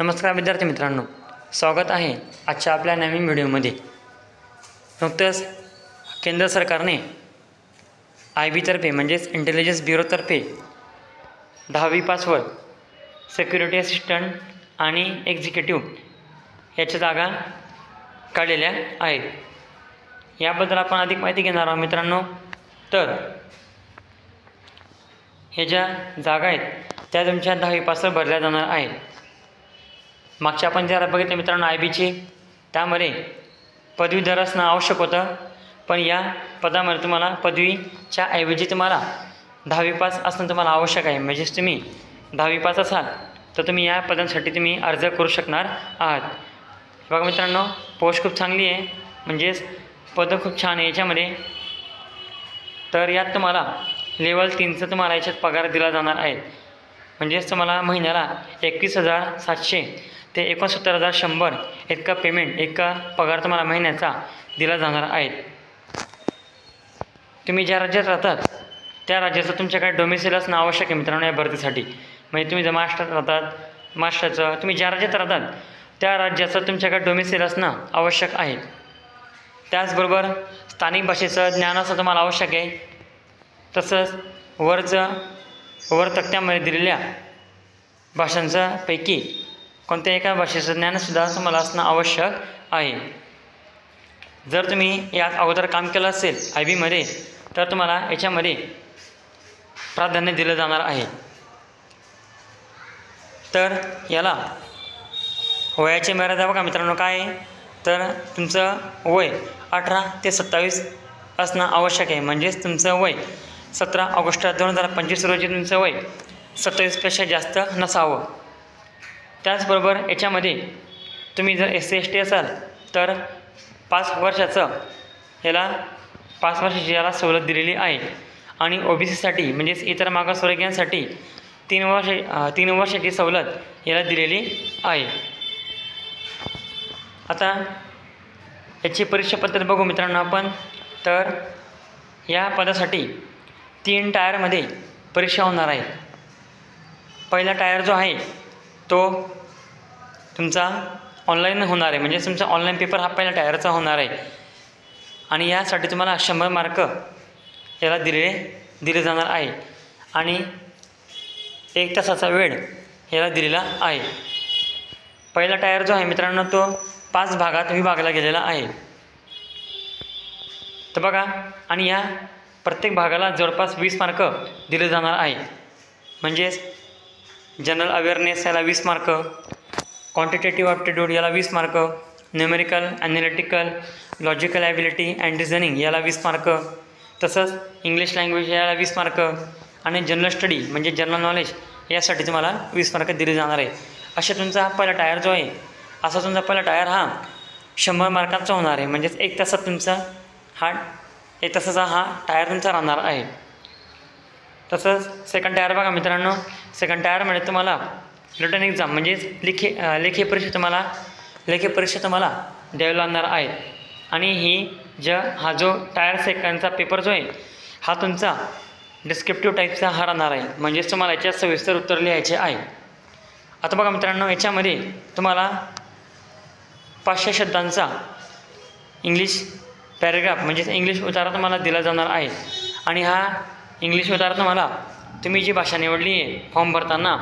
नमस्कार विद्यार्थी मित्रांनो, स्वागत आहे आजच्या आपल्या नवीन व्हिडिओमध्ये। नुकतंच केंद्र सरकारने IB तर्फे म्हणजेच इंटेलिजन्स ब्युरोतर्फे 10वी पासवर सिक्युरिटी असिस्टंट आणि एक्झिक्युटिव्ह याच्या जागा काढलेल्या आहेत। याबद्दल आपण अधिक माहिती घेणार आहोत मित्रांनो। तर हे ज्या जागा आहेत त्या तुमच्या 10वी पासवर भरल्या जाणार आहेत। मागच्या आपण जरा बघितलं मित्रांनो IBची, त्यामध्ये पदवीधर असणं आवश्यक होतं, पण या पदामध्ये तुम्हाला पदवीच्या ऐवजी तुम्हाला 10वी पास असणं तुम्हाला आवश्यक आहे। म्हणजेच तुम्ही 10वी पास असाल तर तुम्ही या पदांसाठी तुम्ही अर्ज करू शकणार आहात। बघा मित्रांनो, पोस्ट खूप चांगली आहे, म्हणजेच पद खूप छान आहे याच्यामध्ये। तर यात तुम्हाला लेवल 3चं तुम्हाला याच्यात पगार दिला जाणार आहे। म्हणजेच तुम्हाला महिन्याला 21,700 ते 69,100 इतका पेमेंट, इतका पगार तुम्हाला महिन्याचा दिला जाणार आहे। तुम्ही ज्या राज्यात राहतात त्या राज्याचं तुमच्याकडे डोमिसाईल असणं आवश्यक आहे मित्रांनो या भरतीसाठी। म्हणजे तुम्ही जर महाराष्ट्रात राहतात, महाराष्ट्राचं तुम्ही ज्या राज्यात राहतात त्या राज्याचं तुमच्याकडे डोमिसाईल असणं आवश्यक आहे। त्याचबरोबर स्थानिक भाषेचं ज्ञान असणं तुम्हाला आवश्यक आहे। तसंच वर तक्त्यामध्ये दिलेल्या भाषांच्या पैकी कोणत्या एका भाषेचं ज्ञानसुद्धा तुम्हाला असणं आवश्यक आहे। जर तुम्ही यात अगोदर काम केलं असेल IBमध्ये तर तुम्हाला याच्यामध्ये प्राधान्य दिलं जाणार आहे। तर याला वयाची मर्यादा बघा मित्रांनो काय आहे, तर तुमचं वय 18 ते 27 असणं आवश्यक आहे। म्हणजेच तुमचं वय 17 ऑगस्ट 2025 रोजी तुमचं वय 27पेक्षा जास्त नसावं। त्याचबरोबर याच्यामध्ये तुम्ही जर SC ST असाल तर 5 वर्षाची याला सवलत दिलेली आहे। आणि OBCसाठी म्हणजेच इतर मागासवर्गीयांसाठी 3 वर्षाची सवलत याला दिलेली आहे। आता याची परीक्षा पद्धत बघू मित्रांनो आपण। तर या पदासाठी 3 टायरमध्ये परीक्षा होणार आहे। पहिला टायर जो आहे तो तुमचा ऑनलाईन होणार आहे, म्हणजे तुमचा ऑनलाईन पेपर हा पहिला टायरचा होणार आहे। आणि यासाठी तुम्हाला 100 मार्क याला दिले जाणार आहे आणि 1 तासाचा वेळ याला दिलेला आहे। पहिला टायर जो आहे मित्रांनो तो 5 भागात विभागला गेलेला आहे। तर बघा, आणि या प्रत्येक भागाला जवळपास 20 मार्क दिले जाणार आहे। म्हणजेच जनरल अवेअरनेस याला 20 मार्क, क्वांटिटेटिव्ह ॲप्टिट्यूड याला 20 mark, numerical, analytical, logical ability and reasoning याला 20 मार्क, तसंच इंग्लिश लँग्वेज याला 20 मार्क आणि जनरल स्टडी म्हणजे जनरल नॉलेज यासाठी तुम्हाला 20 मार्क दिले जाणार आहे। अशा तुमचा पहिला टायर जो आहे, असा तुमचा पहिला टायर हा 100 मार्कांचा होणार आहे। म्हणजेच 1 तासाचा हा टायर तुमचा राहणार आहे। तसंच सेकंड टायर बघा मित्रांनो, सेकंड टायरमध्ये तुम्हाला रिटन एक्झाम म्हणजेच लेखी परीक्षा तुम्हाला द्यावी लागणार आहे। आणि हा जो टायर सेकंडचा पेपर जो आहे हा तुमचा डिस्क्रिप्टिव्ह टाईपचा हा राहणार आहे। म्हणजेच तुम्हाला याच्यात सविस्तर उत्तर लिहायचे आहे। आता बघा मित्रांनो, याच्यामध्ये तुम्हाला 500 शब्दांचा इंग्लिश पॅरेग्राफ म्हणजेच इंग्लिश उतारा तुम्हाला दिला जाणार आहे। आणि हा इंग्लिश उतारा तुम्हाला तुम्ही जी भाषा निवडली आहे फॉर्म भरताना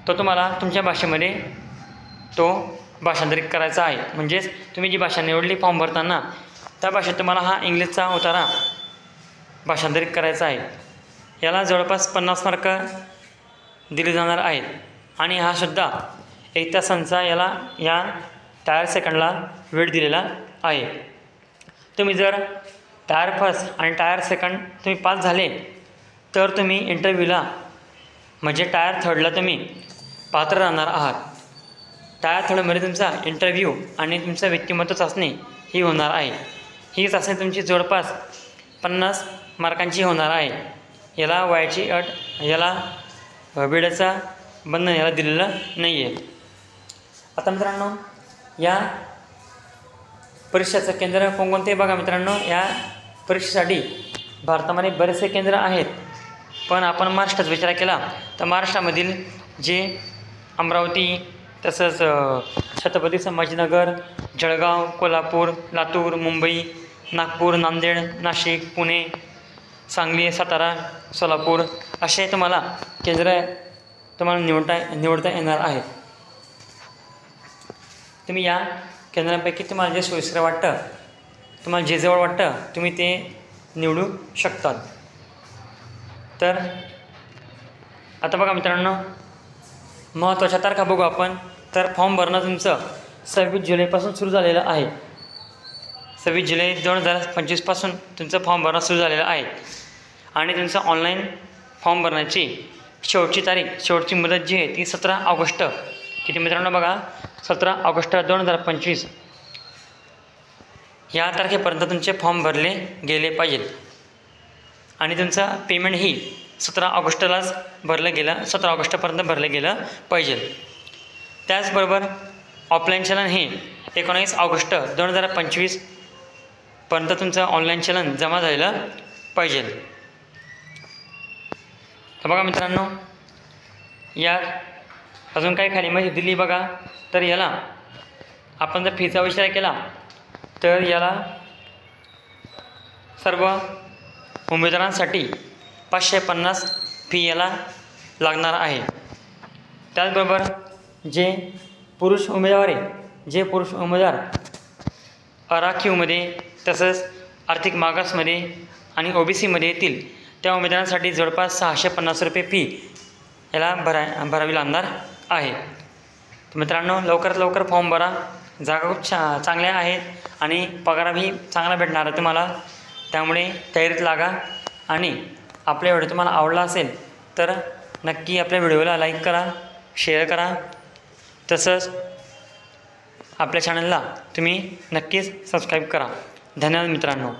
तो तुम्हाला तुमच्या भाषेमध्ये तो भाषांतरित करायचा आहे। म्हणजेच तुम्ही जी भाषा निवडली फॉर्म भरताना त्या भाषेत तुम्हाला हा इंग्लिशचा उतारा भाषांतरित करायचा आहे। याला जवळपास 50 मार्क दिले जाणार आहेत। आणि हा सुद्धा 1 तासांचा या टायर सेकंडला वेळ दिलेला आहे। तुम्ही जर टायर फर्स्ट आणि टायर सेकंड तुम्ही पास झाले तर तुम्ही इंटरव्ह्यूला म्हणजे टायर थर्डला तुम्ही पात्र राहणार आहात। टायर थर्डमध्ये तुमचा इंटरव्ह्यू आणि तुमचं व्यक्तिमत्व चाचणी ही होणार आहे। ही चाचणी तुमची जवळपास 50 मार्कांची होणार आहे। याला वयाची अट, याला वेळेचा बंधन याला दिलेलं नाही आहे। आता मित्रांनो, या परीक्षेचं केंद्र कोणकोणते बघा मित्रांनो। या परीक्षेसाठी भारतामध्ये बरेचसे केंद्र आहेत, पण आपण महाराष्ट्राचा विचार केला तर महाराष्ट्रामधील जे अमरावती, तसंच छत्रपती संभाजीनगर, जळगाव, कोल्हापूर, लातूर, मुंबई, नागपूर, नांदेड, नाशिक, पुणे, सांगली, सातारा, सोलापूर असे तुम्हाला केंद्र तुम्हाला निवडता येणार आहे. तुम्ही या केंद्रांपैकी तुम्हाला जे सोयीस्कर वाटतं, तुम्हाला जे जवळ वाटतं तुम्ही ते निवडू शकतात. तर आता बघा मित्रांनो, महत्त्वाच्या तारखा बघू आपण. तर फॉर्म भरणं तुमचं 26 जुलैपासून सुरू झालेलं आहे. 26 जुलै 2025पासून तुमचं फॉर्म भरणं सुरू झालेलं आहे. आणि तुमचं ऑनलाईन फॉर्म भरण्याची शेवटची मुदत जी आहे ती 17 ऑगस्ट. किती मित्रांनो बघा, 17 ऑगस्ट 2025 या तारखेपर्यंत तुमचे फॉर्म भरले गेले पाहिजे. आणि तुमचं पेमेंटही 17 ऑगस्टलाच 17 ऑगस्टपर्यंत भरलं गेलं पाहिजे. त्याचबरोबर ऑफलाईन चलन हे 19 ऑगस्ट 2025 पर्यंत तुमचं ऑनलाईन चलन जमा झालेलं पाहिजे. तर बघा मित्रांनो, यात अजून काही खाली माहिती दिली बघा. तर याला आपण जर फीचा विचार केला तर याला सर्व उमेदवारांसाठी 550 फी याला लागणार आहे. त्याचबरोबर जे पुरुष उमेदवार आराखीवमध्ये तसंच आर्थिक मागासमध्ये आणि OBCमध्ये येतील त्या उमेदवारांसाठी जवळपास 650 रुपये फी याला भरावी लागणार आहे. तर मित्रांनो, लवकरात लवकर फॉर्म भरा. जागा खूप चांगल्या आहेत आणि पगारही चांगला भेटणार आहे तुम्हाला. त्यामुळे तयारीत लागा. आणि आपला व्हिडिओ तुम्हाला आवडला असेल तर नक्की आपल्या व्हिडिओला लाईक करा, शेअर करा. तसंच आपल्या चॅनलला तुम्ही नक्कीच सबस्क्राईब करा. धन्यवाद मित्रांनो.